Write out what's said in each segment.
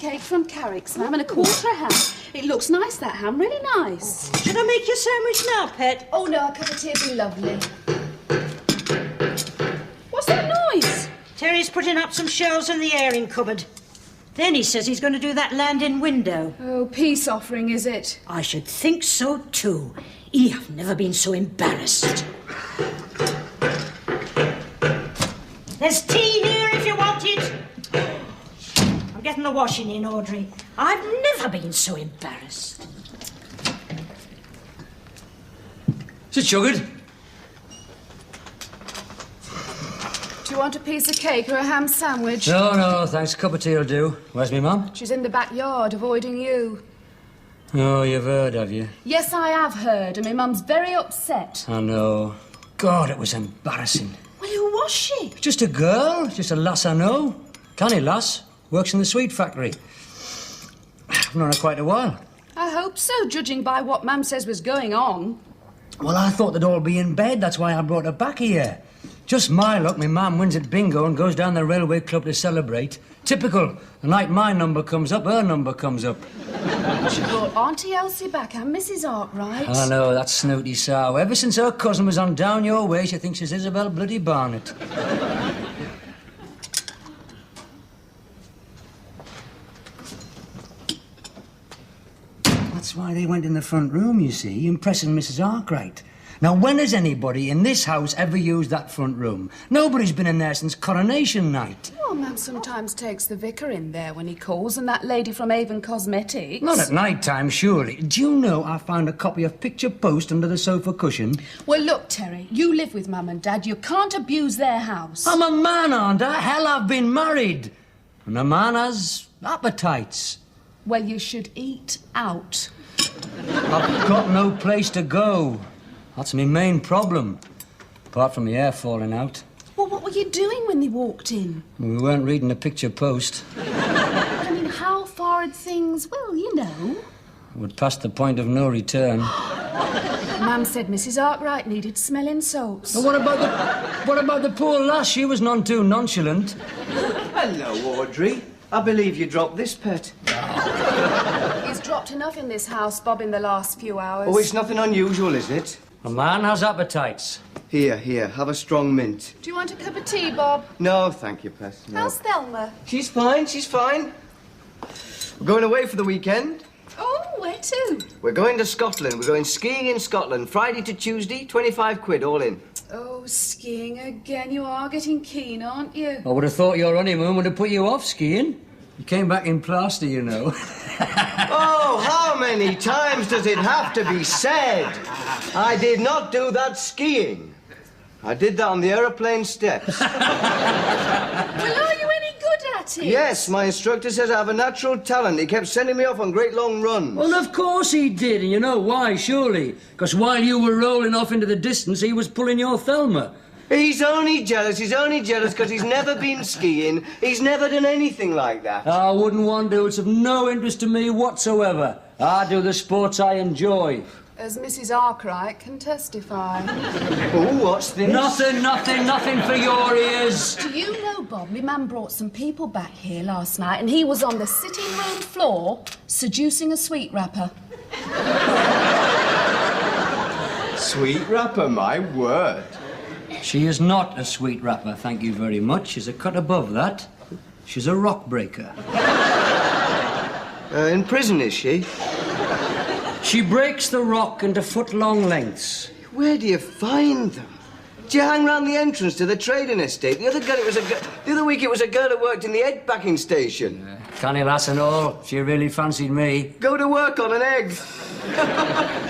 cake from Carrick's, ma'am, and a quarter of ham. It looks nice, that ham, really nice. Should I make your sandwich now, pet? Oh, no, a cup of tea would be lovely. What's that noise? Terry's putting up some shelves in the airing cupboard. Then he says he's going to do that landing window. Oh, peace offering, is it? I should think so, too. I've never been so embarrassed. There's tea here if you want it. I'm getting the washing in, Audrey. I've never been so embarrassed. Is it sugared? Do you want a piece of cake or a ham sandwich? No, thanks. A cup of tea will do. Where's me mum? She's in the backyard, avoiding you. Oh, you've heard, have you? Yes, I have heard, and my mum's very upset. I know. God, it was embarrassing. Well, who was she? Just a girl, just a lass I know. Canny lass, works in the sweet factory. I've known her quite a while. I hope so, judging by what Mum says was going on. Well, I thought they'd all be in bed, that's why I brought her back here. Just my luck, my mum wins at bingo and goes down the railway club to celebrate. Typical. The night my number comes up, her number comes up. She brought Auntie Elsie back and Mrs. Arkwright. I know, that snooty sow. Ever since her cousin was on Down Your Way, she thinks she's Isabel bloody Barnett. That's why they went in the front room, you see, impressing Mrs. Arkwright. Now, when has anybody in this house ever used that front room? Nobody's been in there since coronation night. Well, Mum sometimes takes the vicar in there when he calls, and that lady from Avon Cosmetics. Not at night time, surely. Do you know I found a copy of Picture Post under the sofa cushion? Well, look, Terry, you live with Mum and Dad. You can't abuse their house. I'm a man, aren't I? Hell, I've been married. And a man has appetites. Well, you should eat out. I've got no place to go. That's my main problem, apart from the hair falling out. Well, what were you doing when they walked in? We weren't reading the Picture Post. I mean, how far had things, well, you know. We're past the point of no return. Mum said Mrs. Arkwright needed smelling salts. And what about the poor lass? She was none too nonchalant. Hello, Audrey. I believe you dropped this, pet. He's dropped enough in this house, Bob, in the last few hours. Oh, it's nothing unusual, is it? A man has appetites. Here, have a strong mint. Do you want a cup of tea, Bob? No, thank you, pet. No. How's Thelma? She's fine. We're going away for the weekend. Oh, where to? We're going to Scotland. We're going skiing in Scotland, Friday to Tuesday, 25 quid, all in. Oh, skiing again. You are getting keen, aren't you? I would have thought your honeymoon would have put you off skiing. You came back in plaster, you know. Oh, how many times does it have to be said? I did not do that skiing. I did that on the aeroplane steps. Well, are you any good at it? Yes, my instructor says I have a natural talent. He kept sending me off on great long runs. Well, of course he did, and you know why, surely. Because while you were rolling off into the distance, he was pulling your Thelma. He's only jealous because he's never been skiing. He's never done anything like that. I wouldn't want to. It's of no interest to me whatsoever. I do the sports I enjoy. As Mrs. Arkwright can testify. Oh, what's this? Nothing for your ears. Do you know, Bob, my man brought some people back here last night and he was on the sitting room floor seducing a sweet wrapper. Sweet wrapper, my word. She is not a sweet wrapper, thank you very much. She's a cut above that. She's a rock breaker. In prison, is she? She breaks the rock into foot-long lengths. Where do you find them? Do you hang round the entrance to the trading estate? The other week it was a girl who worked in the egg packing station. Canny lass and all, she really fancied me. Go to work on an egg.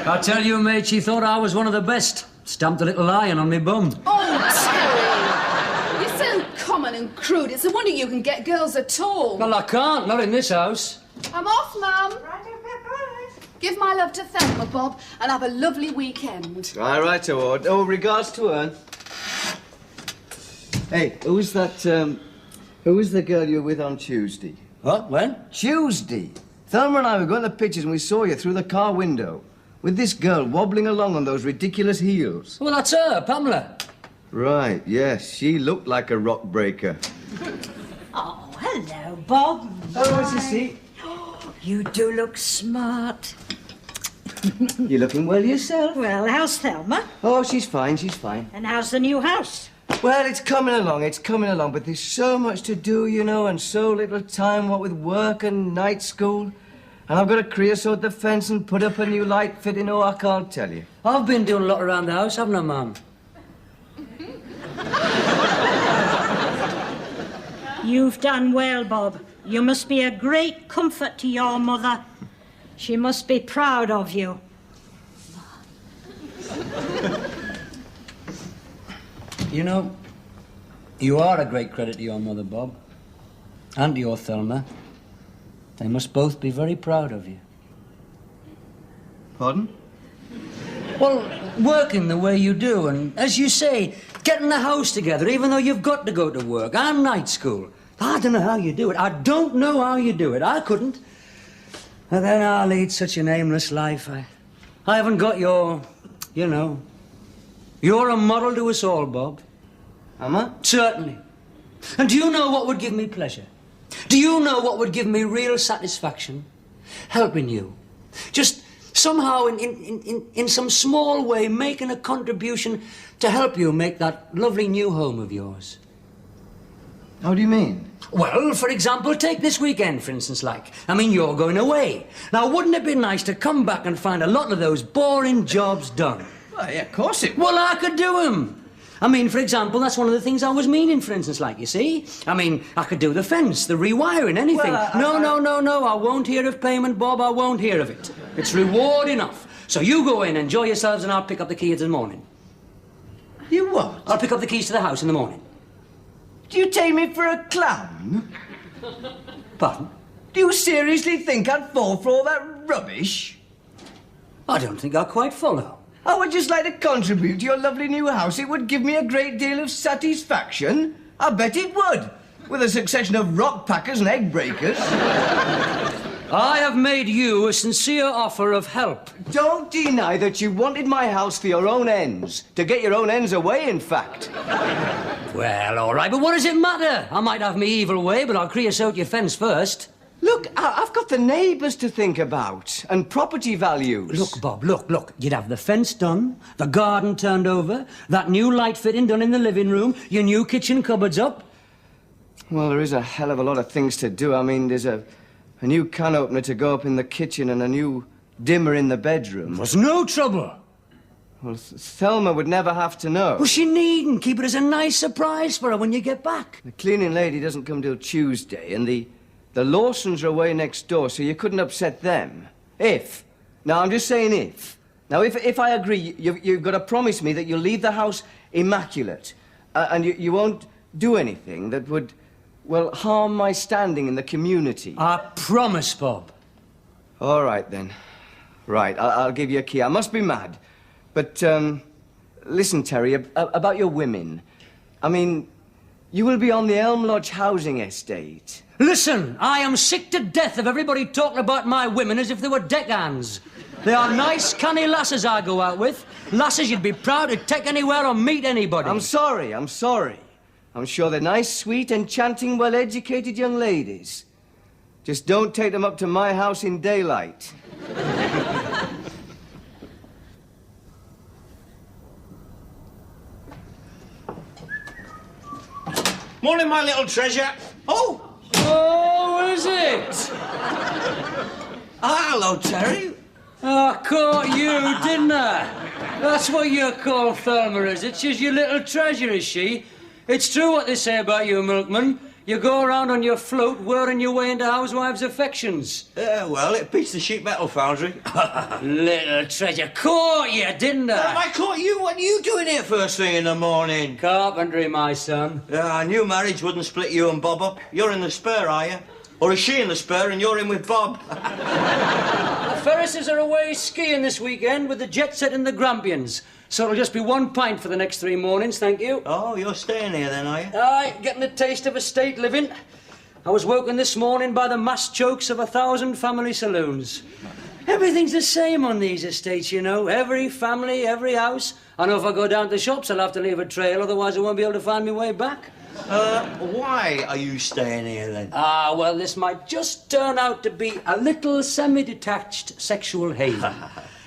I tell you, mate, she thought I was one of the best. Stamped a little lion on me bum. Oh, Terry! You're so common and crude. It's a wonder you can get girls at all. Well, I can't, not in this house. I'm off, Mum. Give my love to Thelma, Bob, and have a lovely weekend. All right, Award. Oh, regards to her. Hey, who was the girl you were with on Tuesday? What? When? Tuesday. Thelma and I were going to the pictures and we saw you through the car window with this girl wobbling along on those ridiculous heels. Well, that's her, Pamela. Right, yes. She looked like a rock breaker. Oh, hello, Bob. Oh, what's your seat? You do look smart. You looking well yourself? Well, how's Thelma? Oh, she's fine, she's fine. And how's the new house? Well, it's coming along, but there's so much to do, you know, and so little time, what with work and night school. And I've got to creosote the fence and put up a new light fitting, oh, I can't tell you. I've been doing a lot around the house, haven't I, Mum? You've done well, Bob. You must be a great comfort to your mother. She must be proud of you. You know, you are a great credit to your mother, Bob. And to your Thelma. They must both be very proud of you. Pardon? Well, working the way you do, and as you say, getting the house together, even though you've got to go to work and night school. I don't know how you do it. I don't know how you do it. I couldn't. And then I lead such an aimless life. I haven't got your, you know. You're a model to us all, Bob. Am I? Certainly. And do you know what would give me pleasure? Do you know what would give me real satisfaction? Helping you. Just somehow, in some small way, making a contribution to help you make that lovely new home of yours. How do you mean? Well, for example, take this weekend, for instance, like. I mean, you're going away. Now, wouldn't it be nice to come back and find a lot of those boring jobs done? Well, yeah, of course it would. Well, I could do them. I mean, for example, that's one of the things I was meaning, for instance, like, you see? I mean, I could do the fence, the rewiring, anything. Well, No, I won't hear of payment, Bob, I won't hear of it. It's reward enough. So you go in, enjoy yourselves, and I'll pick up the keys in the morning. You what? I'll pick up the keys to the house in the morning. Do you take me for a clown? Pardon? Do you seriously think I'd fall for all that rubbish? I don't think I quite follow. I would just like to contribute to your lovely new house. It would give me a great deal of satisfaction. I bet it would. With a succession of rock packers and egg breakers. I have made you a sincere offer of help. Don't deny that you wanted my house for your own ends. To get your own ends away, in fact. Well, all right, but what does it matter? I might have me evil way, but I'll creosote your fence first. Look, I've got the neighbours to think about, and property values. Look, Bob, look. You'd have the fence done, the garden turned over, that new light fitting done in the living room, your new kitchen cupboards up. Well, there is a hell of a lot of things to do. I mean, there's a new can opener to go up in the kitchen and a new dimmer in the bedroom. There's no trouble. Well, Thelma would never have to know. Well, she needn't. Keep it as a nice surprise for her when you get back. The cleaning lady doesn't come till Tuesday, and the Lawsons are away next door, so you couldn't upset them. If. Now, I'm just saying if. Now, if I agree, you've got to promise me that you'll leave the house immaculate, and you won't do anything that would, well, harm my standing in the community. I promise, Bob. All right, then. Right, I'll give you a key. I must be mad. But, listen, Terry, about your women. I mean, you will be on the Elm Lodge housing estate. Listen, I am sick to death of everybody talking about my women as if they were deckhands. They are nice, canny lasses I go out with. Lasses you'd be proud to take anywhere or meet anybody. I'm sorry. I'm sure they're nice, sweet, enchanting, well-educated young ladies. Just don't take them up to my house in daylight. Morning, my little treasure. Oh, is it? Hello, Terry. I caught you, didn't I? That's what you call Thelma, is it? She's your little treasure, is she? It's true what they say about you, milkman. You go around on your float, whirring your way into housewives' affections. Well, it beats the sheet metal foundry. Little treasure. Caught you, didn't I? I caught you. What are you doing here first thing in the morning? Carpentry, my son. I knew marriage wouldn't split you and Bob up. You're in the spur, are you? Or is she in the spur and you're in with Bob? The Ferrises are away skiing this weekend with the Jet Set and the Grampians. So it'll just be 1 pint for the next 3 mornings, thank you. Oh, you're staying here then, are you? Aye, getting a taste of estate living. I was woken this morning by the mass chokes of 1,000 family saloons. Everything's the same on these estates, you know. Every family, every house, I know if I go down to the shops, I'll have to leave a trail, otherwise I won't be able to find my way back. Why are you staying here, then? Ah, well, this might just turn out to be a little semi-detached sexual haven.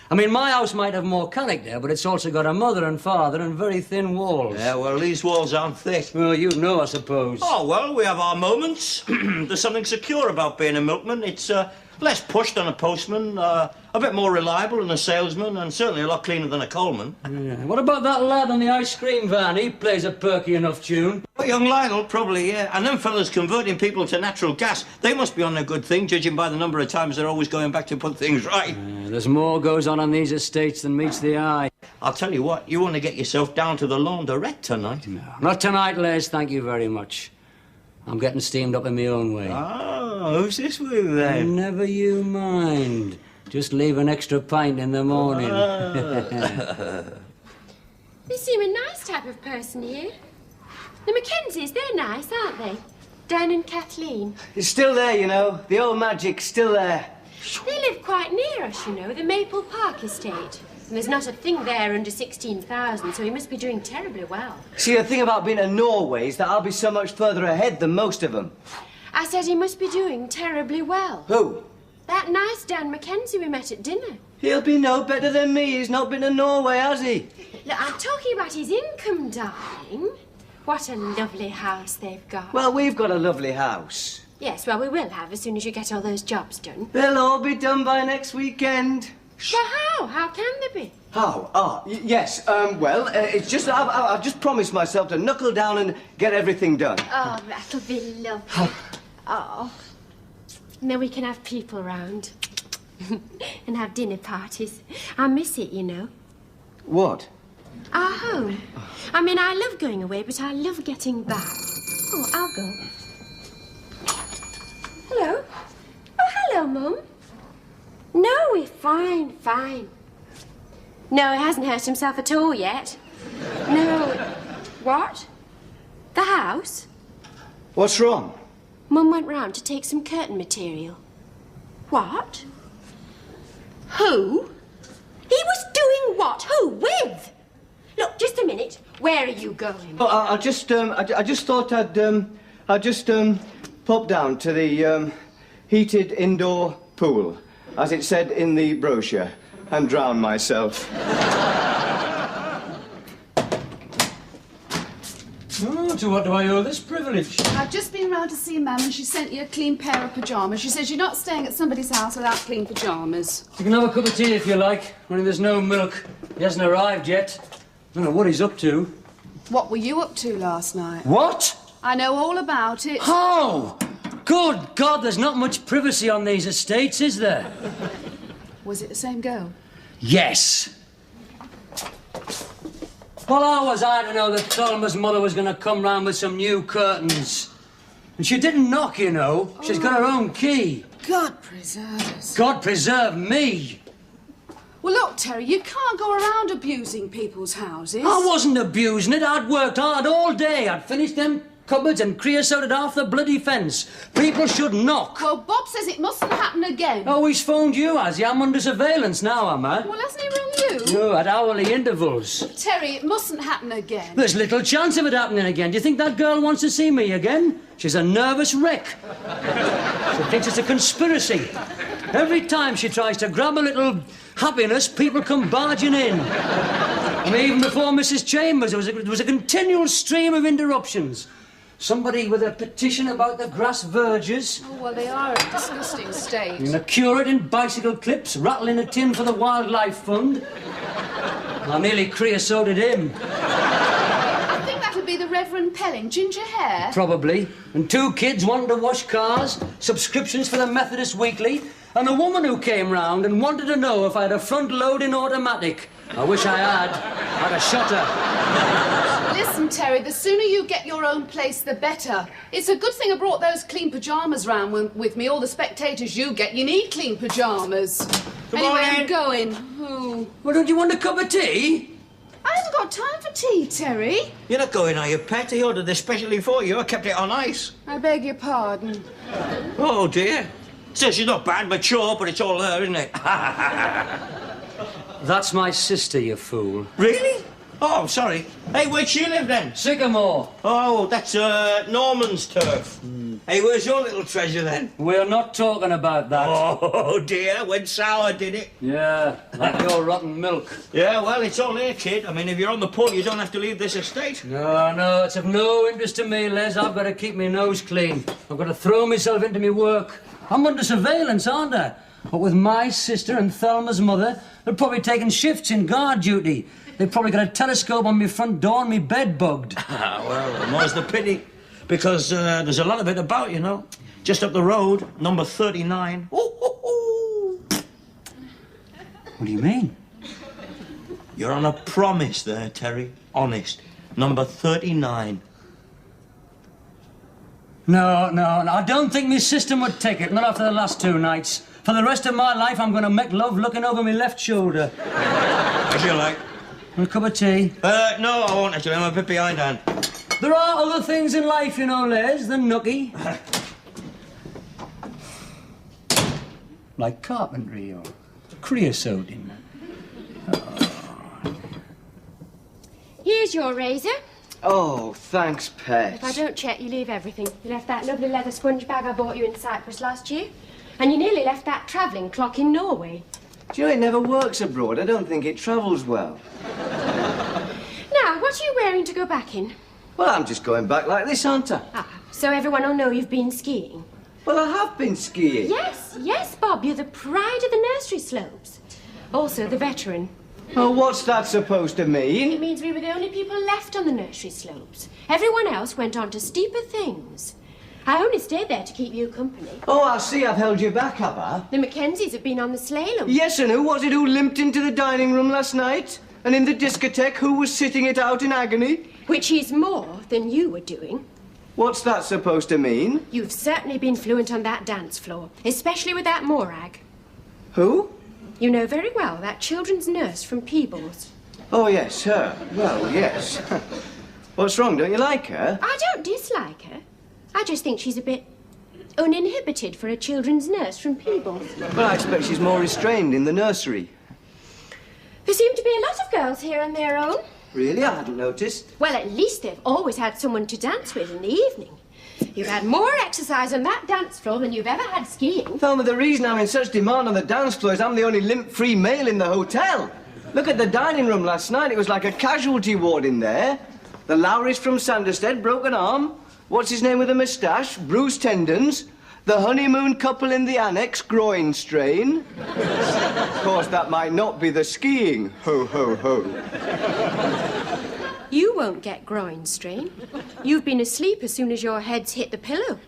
I mean, my house might have more character, but it's also got a mother and father and very thin walls. Yeah, well, these walls aren't thick. Well, you know, I suppose. Oh, well, we have our moments. There's something secure about being a milkman. It's less pushed than a postman, a bit more reliable than a salesman, and certainly a lot cleaner than a coalman. Yeah. What about that lad on the ice cream van? He plays a perky enough tune. Well, young Lionel, probably, yeah. And them fellas converting people to natural gas, they must be on a good thing, judging by the number of times they're always going back to put things right. There's more goes on these estates than meets the eye. I'll tell you what, you want to get yourself down to the laundrette tonight? No, not tonight, Les, thank you very much. I'm getting steamed up in my own way. Oh, who's this with, then? Never you mind. Just leave an extra pint in the morning. You seem a nice type of person here. The Mackenzies, they're nice, aren't they? Dan and Kathleen. It's still there, you know. The old magic's still there. They live quite near us, you know, the Maple Park estate. And there's not a thing there under 16,000, so he must be doing terribly well. See, the thing about being a Norway is that I'll be so much further ahead than most of them. I said he must be doing terribly well. Who? That nice Dan Mackenzie we met at dinner. He'll be no better than me. He's not been to Norway, has he? Look, I'm talking about his income, darling. What a lovely house they've got. Well, we've got a lovely house. Yes, well, we will have as soon as you get all those jobs done. They'll all be done by next weekend. Well, how? How can they be? How? Yes. It's just that I've just promised myself to knuckle down and get everything done. Oh, that'll be lovely. Oh. And then we can have people round. And have dinner parties. I miss it, you know. What? Our home. I mean, I love going away, but I love getting back. Oh, I'll go. Hello? Oh, hello, Mum. No, we're fine, fine. No, he hasn't hurt himself at all yet. No. What? The house? What's wrong? Mum went round to take some curtain material. What? Who? He was doing what? Who? With? Look, just a minute. Where are you going? Oh, I just thought I'd just pop down to the heated indoor pool, as it said in the brochure, and drown myself. Oh, to what do I owe this privilege? I've just been round to see Mum and she sent you a clean pair of pyjamas. She says you're not staying at somebody's house without clean pyjamas. You can have a cup of tea if you like, only there's no milk. He hasn't arrived yet. I don't know what he's up to. What were you up to last night? What? I know all about it. How? Good God, there's not much privacy on these estates, is there? Was it the same girl? Yes. Well, how was I to know that Thelma's mother was going to come round with some new curtains? And she didn't knock, you know. She's got her own key. God preserve us. God preserve me. Well, look, Terry, you can't go around abusing people's houses. I wasn't abusing it. I'd worked hard all day. I'd finished them cupboards and creosoted half the bloody fence. People should knock. Well, Bob says it mustn't happen again. Oh, he's phoned you, has he? I'm under surveillance now, am I? Well, hasn't he rung you? No, at hourly intervals. Terry, it mustn't happen again. There's little chance of it happening again. Do you think that girl wants to see me again? She's a nervous wreck. She thinks it's a conspiracy. Every time she tries to grab a little happiness, people come barging in. I mean, even before Mrs. Chambers, there was a continual stream of interruptions. Somebody with a petition about the grass verges. Oh, well, they are a disgusting state. And a curate in bicycle clips, rattling a tin for the Wildlife Fund. I nearly creosoted him. I think that'll be the Reverend Pelling. Ginger hair? Probably. And 2 kids wanting to wash cars, subscriptions for the Methodist Weekly, and a woman who came round and wanted to know if I had a front-loading automatic. I wish I had. I'd have shot her. Listen, Terry, the sooner you get your own place, the better. It's a good thing I brought those clean pyjamas round with me. All the spectators you get, you need clean pyjamas. Anyway, I'm going. Oh. Well, don't you want a cup of tea? I haven't got time for tea, Terry. You're not going, are you, pet? I ordered this specially for you. I kept it on ice. I beg your pardon. Oh, dear. So she's not bad, mature, but it's all her, isn't it? That's my sister, you fool. Really? Oh, sorry. Hey, where'd she live then? Sycamore. Oh, that's Norman's turf. Hey, where's your little treasure then? We're not talking about that. Oh, dear, went sour, did it? Yeah, like your rotten milk. Yeah, well, it's all here, kid. I mean, if you're on the pull, you don't have to leave this estate. No, it's of no interest to me, Les. I've got to keep my nose clean. I've got to throw myself into my work. I'm under surveillance, aren't I? But with my sister and Thelma's mother, they're probably taking shifts in guard duty. They've probably got a telescope on my front door and me bed bugged. Well, more's the pity. Because there's a lot of it about, you know. Just up the road, number 39. Ooh, ooh, ooh. What do you mean? You're on a promise there, Terry. Honest. Number 39. No, I don't think my sister would take it, not after the last 2 nights. For the rest of my life, I'm going to make love looking over my left shoulder. If you like. A cup of tea? No, I won't, actually. I'm a bit behindhand. There are other things in life, you know, Les, than nookie. Like carpentry or creosoting. Here's your razor. Oh, thanks, Pet. If I don't check, you leave everything. You left that lovely leather sponge bag I bought you in Cyprus last year. And you nearly left that travelling clock in Norway. Do you know, it never works abroad. I don't think it travels well. Now, what are you wearing to go back in? Well, I'm just going back like this, aren't I? Ah, so everyone will know you've been skiing. Well, I have been skiing. Yes, Bob, you're the pride of the nursery slopes. Also the veteran. Oh, what's that supposed to It mean? means we were the only people left on the nursery slopes. Everyone else went on to steeper things. I only stayed there to keep you company. Oh, I see I've held you back, have I? The Mackenzies have been on the slalom. Yes, and who was it who limped into the dining room last night? And in the discotheque, who was sitting it out in agony? Which is more than you were doing. What's that supposed to mean? You've certainly been fluent on that dance floor, especially with that Morag. Who? You know very well, that children's nurse from Peebles. Oh, yes, her. Well, yes. What's wrong? Don't you like her? I don't dislike her. I just think she's a bit uninhibited for a children's nurse from Peebles. Well, I expect she's more restrained in the nursery. There seem to be a lot of girls here on their own. Really? I hadn't noticed. Well, at least they've always had someone to dance with in the evening. You've had more exercise on that dance floor than you've ever had skiing. Thelma, the reason I'm in such demand on the dance floor is I'm the only limp-free male in the hotel. Look at the dining room last night. It was like a casualty ward in there. The Lowrys from Sanderstead, broken arm. What's his name with a moustache? Bruised tendons. The honeymoon couple in the annex, groin strain. Of course, that might not be the skiing. Ho, ho, ho. You won't get groin strain. You've been asleep as soon as your head's hit the pillow.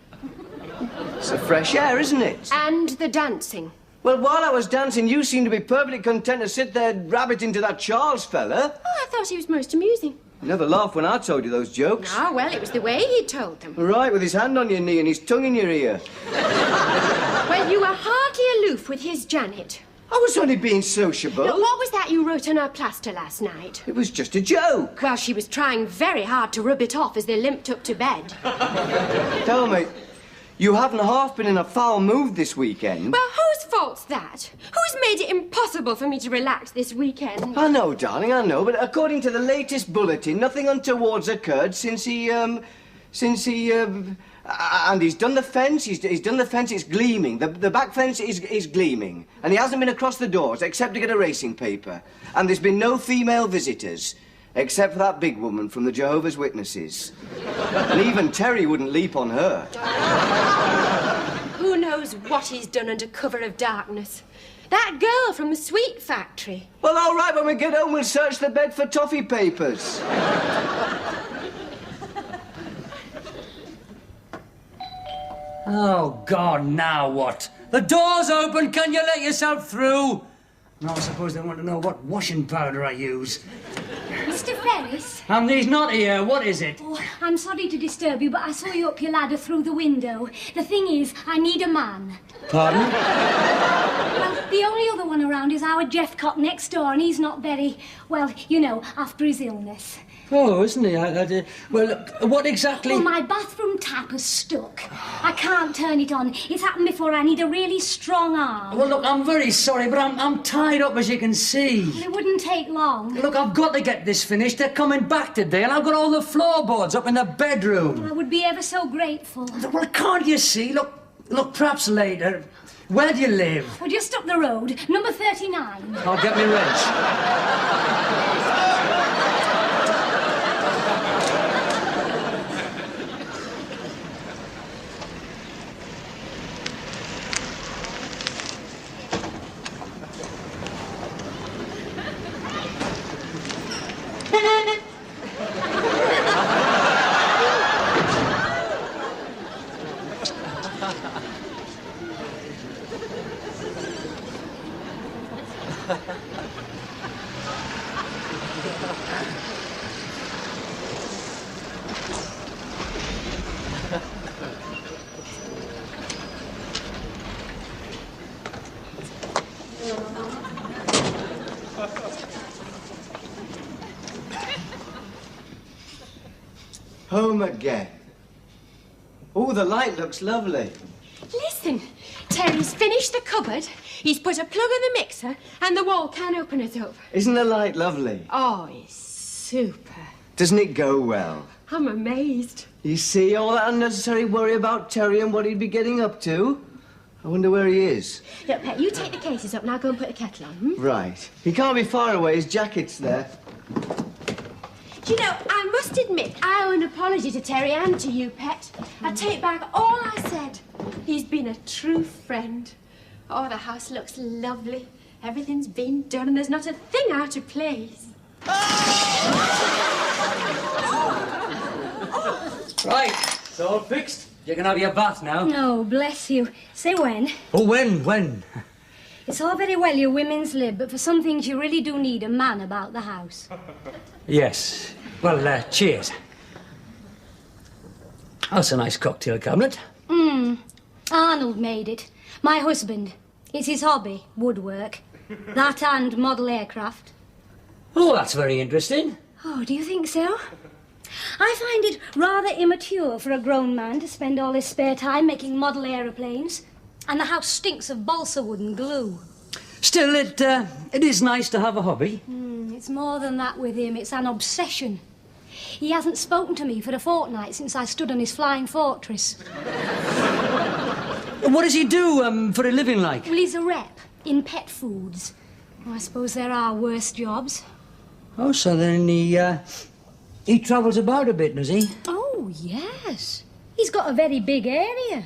It's the fresh air, isn't it? And the dancing. Well, while I was dancing, you seemed to be perfectly content to sit there rabbiting to that Charles fella. Oh, I thought he was most amusing. You never laughed when I told you those jokes. Ah, well, it was the way he told them. Right, with his hand on your knee and his tongue in your ear. Well, you were hardly aloof with his Janet. I was only being sociable. Now, what was that you wrote on her plaster last night? It was just a joke. Well, she was trying very hard to rub it off as they limped up to bed. Tell me, you haven't half been in a foul mood this weekend. Well, whose fault's that? Who's made it impossible for me to relax this weekend? I know, darling, I know, but according to the latest bulletin, nothing untoward's occurred since he, and he's done the fence, he's done the fence, it's gleaming. The back fence is gleaming. And he hasn't been across the doors except to get a racing paper. And there's been no female visitors, except for that big woman from the Jehovah's Witnesses. And even Terry wouldn't leap on her. Who knows what he's done under cover of darkness? That girl from the sweet factory. Well, all right, when we get home, we'll search the bed for toffee papers. Oh, God, now what? The door's open, can you let yourself through? Now, I suppose they want to know what washing powder I use. Mr. Ferris? He's not here. What is it? Oh, I'm sorry to disturb you, but I saw you up your ladder through the window. The thing is, I need a man. Pardon? Well, the only other one around is our Jeff Cott next door, and he's not very, well, you know, after his illness. Oh, isn't he? Well, look, what exactly... Well, my bathroom tap is stuck. I can't turn it on. It's happened before. I need a really strong arm. Well, look, I'm very sorry, but I'm tied up, as you can see. It wouldn't take long. Look, I've got to get this finished. They're coming back today, and I've got all the floorboards up in the bedroom. I would be ever so grateful. Well, can't you see? Look, perhaps later. Where do you live? Well, just up the road, number 39. I'll get me wrench. Home again. Oh, the light looks lovely. Listen, Terry's finished the cupboard, he's put a plug in the mixer, and the wall can opener's up. Isn't the light lovely? Oh, it's super. Doesn't it go well? I'm amazed. You see all that unnecessary worry about Terry and what he'd be getting up to? I wonder where he is. Look, Pet, you take the cases up and I'll go and put the kettle on. Hmm? Right. He can't be far away. His jacket's there. Do you know, I must admit, I owe an apology to Terry and to you, Pet. I take back all I said. He's been a true friend. Oh, the house looks lovely. Everything's been done and there's not a thing out of place. Right, it's all fixed. You can have your bath now. No, bless you. Say when. Oh, when? It's all very well your women's lib, but for some things you really do need a man about the house. Yes. Well, cheers. That's a nice cocktail cabinet. Arnold made it. My husband. It's his hobby, woodwork. That and model aircraft. Oh, that's very interesting. Oh, do you think so? I find it rather immature for a grown man to spend all his spare time making model aeroplanes. And the house stinks of balsa wood and glue. Still, it is nice to have a hobby. It's more than that with him. It's an obsession. He hasn't spoken to me for a fortnight since I stood on his flying fortress. What does he do for a living like? Well, he's a rep in pet foods. Well, I suppose there are worse jobs. Oh, so then he travels about a bit, does he? Oh, yes. He's got a very big area.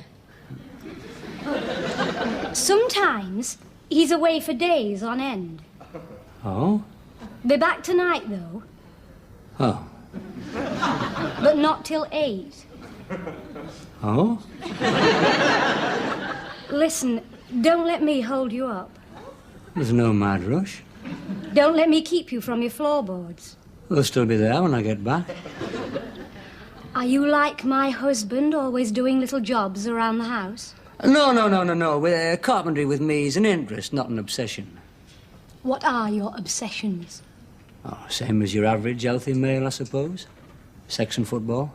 Sometimes he's away for days on end. Oh? Be back tonight, though. Oh. But not till 8. Oh? Listen, don't let me hold you up. There's no mad rush. Don't let me keep you from your floorboards. They'll still be there when I get back. Are you like my husband, always doing little jobs around the house? No. Carpentry with me is an interest, not an obsession. What are your obsessions? Oh, same as your average healthy male, I suppose. Sex and football.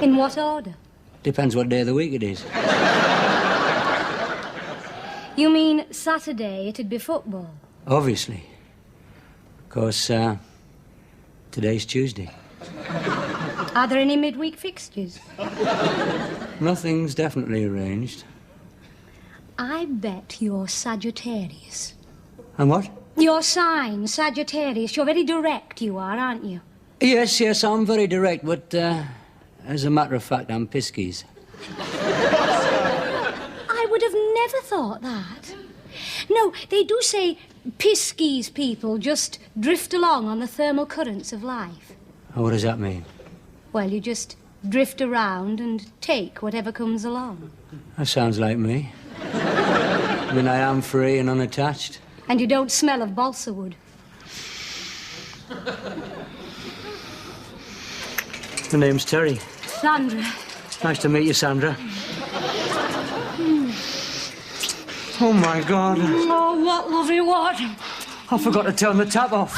In what order? Depends what day of the week it is. You mean Saturday it'd be football? Obviously. Of course, today's Tuesday. Are there any midweek fixtures? Nothing's definitely arranged. I bet you're Sagittarius. And what? Your sign, Sagittarius. You're very direct, you are, aren't you? Yes, I'm very direct, but as a matter of fact, I'm Pisces. I would have never thought that. No, they do say Pisces people just drift along on the thermal currents of life. Oh, what does that mean? Well, you just drift around and take whatever comes along. That sounds like me. I mean, I am free and unattached. And you don't smell of balsa wood. My name's Terry. Sandra. Nice to meet you, Sandra. Oh, my God. Oh, what lovely water. I forgot to turn the tap off.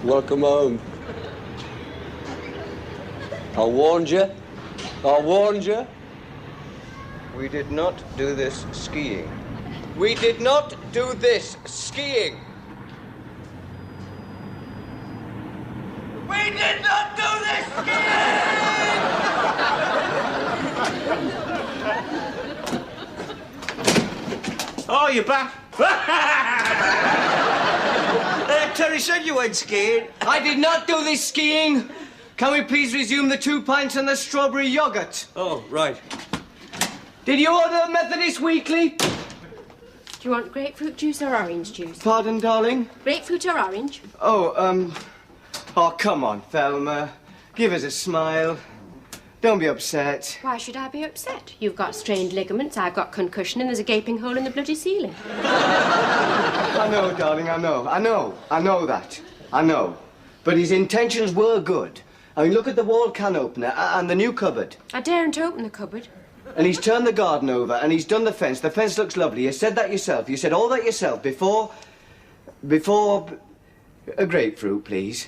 Welcome home. I warned you. I warned you. We did not do this skiing. We did not do this skiing. We did not do this skiing! Oh, you're back. Terry said you went skiing. I did not do this skiing. Can we please resume the 2 pints and the strawberry yoghurt? Oh, right. Did you order a Methodist Weekly? Do you want grapefruit juice or orange juice? Pardon, darling? Grapefruit or orange? Oh, come on, Thelma. Give us a smile. Don't be upset. Why should I be upset? You've got strained ligaments, I've got concussion, and there's a gaping hole in the bloody ceiling. I know, darling, I know that. I know. But his intentions were good. I mean, look at the wall can opener and the new cupboard. I daren't open the cupboard. And he's turned the garden over and he's done the fence. The fence looks lovely. You said that yourself. You said all that yourself before a grapefruit, please.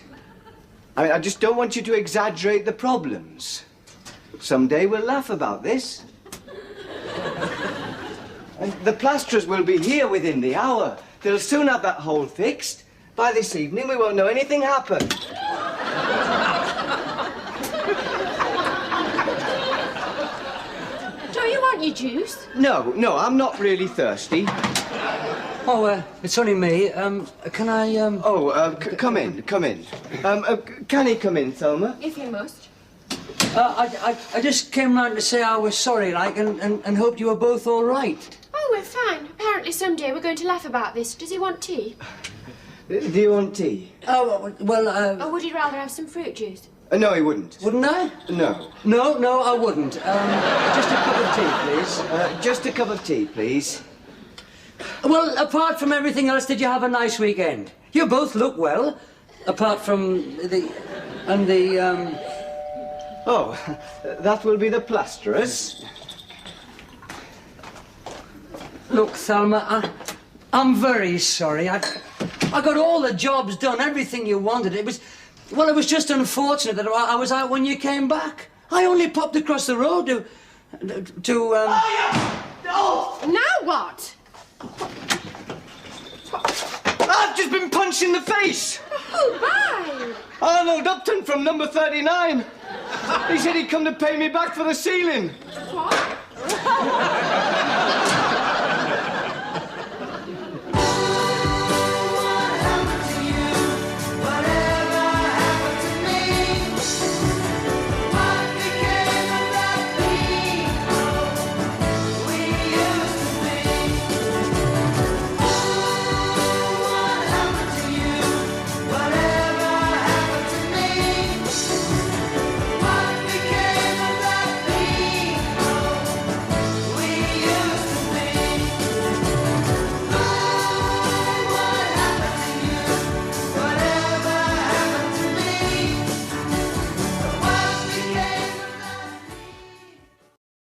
I just don't want you to exaggerate the problems. Someday we'll laugh about this. And the plasterers will be here within the hour. They'll soon have that hole fixed. By this evening, we won't know anything happened. Don't you want your juice? No, I'm not really thirsty. Oh, it's only me. Can I, come in. Can he come in, Thelma? If you must. I just came round to say I was sorry, like, and hoped you were both all right. Oh, we're fine. Apparently someday we're going to laugh about this. Does he want tea? Do you want tea? Oh, well, Or would he rather have some fruit juice? No, he wouldn't. Wouldn't I? No. No, I wouldn't. Just a cup of tea, please. Just a cup of tea, please. Well, apart from everything else, did you have a nice weekend? You both look well, apart from the... Oh, that will be the plasterers. Look, Thelma, I'm very sorry. I got all the jobs done, everything you wanted. It was just unfortunate that I was out when you came back. I only popped across the road to Now what? I've just been punched in the face! Oh, bye! Arnold Upton from number 39. He said he'd come to pay me back for the ceiling. What?